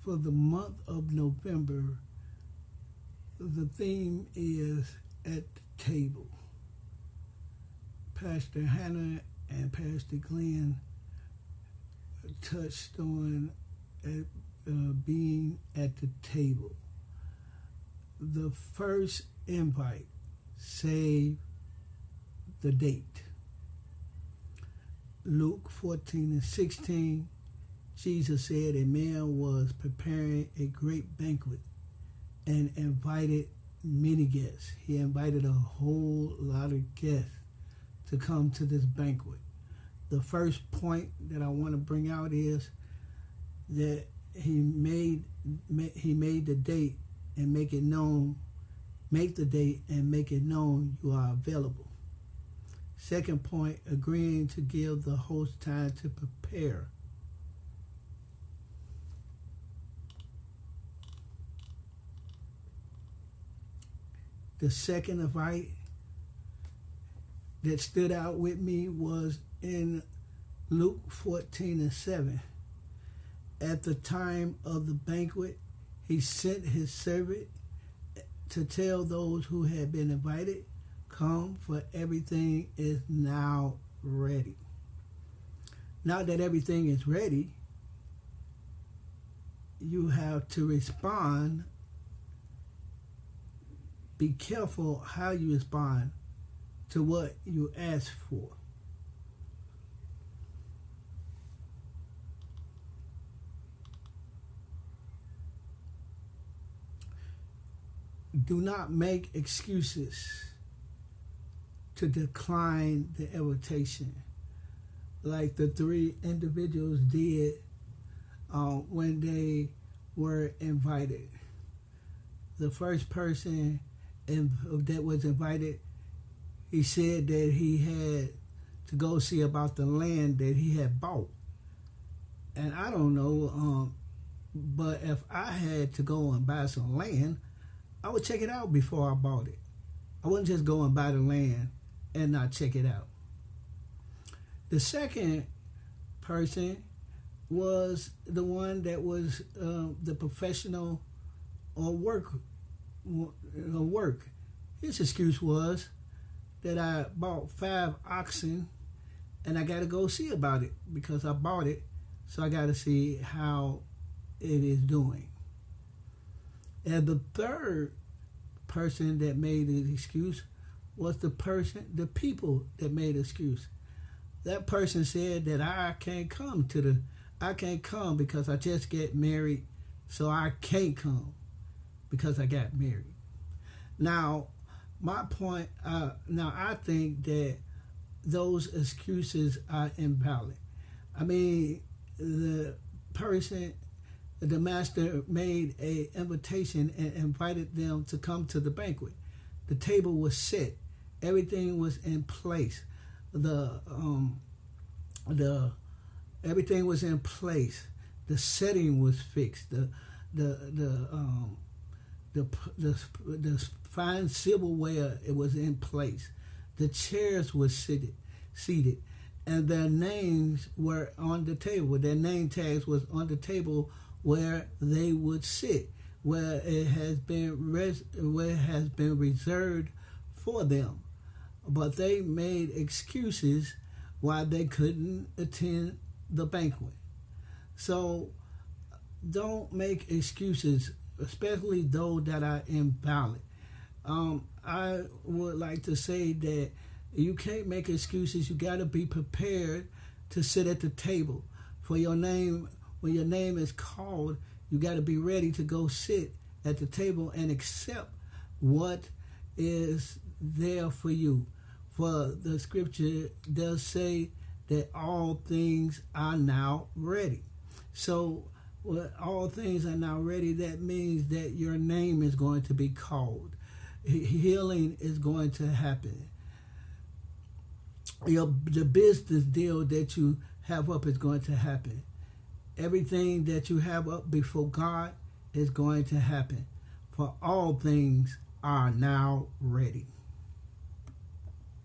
For the month of November, the theme is at the table. Pastor Hannah and Pastor Glenn touched on being at the table. The first invite, save the date. Luke 14:16, Jesus said a man was preparing a great banquet and invited many guests. He invited a whole lot of guests to come to this banquet. The first point that I want to bring out is that he made the date and make it known. Make the date and make it known you are available. Second point, agreeing to give the host time to prepare. The second invite that stood out with me was in Luke 14:7. At the time of the banquet, he sent his servant to tell those who had been invited, come, for everything is now ready. Now that everything is ready, you have to respond. Be careful how you respond to what you ask for. Do not make excuses to decline the invitation like the three individuals did when they were invited. The first person that was invited, he said that he had to go see about the land that he had bought. And I don't know, but if I had to go and buy some land, I would check it out before I bought it. I wouldn't just go and buy the land and not check it out. The second person was the one that was the professional on work. His excuse was that I bought 5 oxen and I got to go see about it because I bought it, so I got to see how it is doing. And the third person that made the excuse was the people that made the excuse. That person said that I can't come because I just get married, so I can't come because I got married. Now, my point, I think that those excuses are invalid. I mean, the master made an invitation and invited them to come to the banquet. The table was set. Everything was in place. Everything was in place. The setting was fixed. The fine silverware, it was in place. The chairs were seated, and their names were on the table. Their name tags was on the table where they would sit, where it has been reserved for them. But they made excuses why they couldn't attend the banquet. So don't make excuses, especially those that are invalid. I would like to say that you can't make excuses. You got to be prepared to sit at the table. For your name, when your name is called, you got to be ready to go sit at the table and accept what is there for you. For the scripture does say that all things are now ready. So when all things are now ready, that means that your name is going to be called. Healing is going to happen. The business deal that you have up is going to happen. Everything that you have up before God is going to happen. For all things are now ready.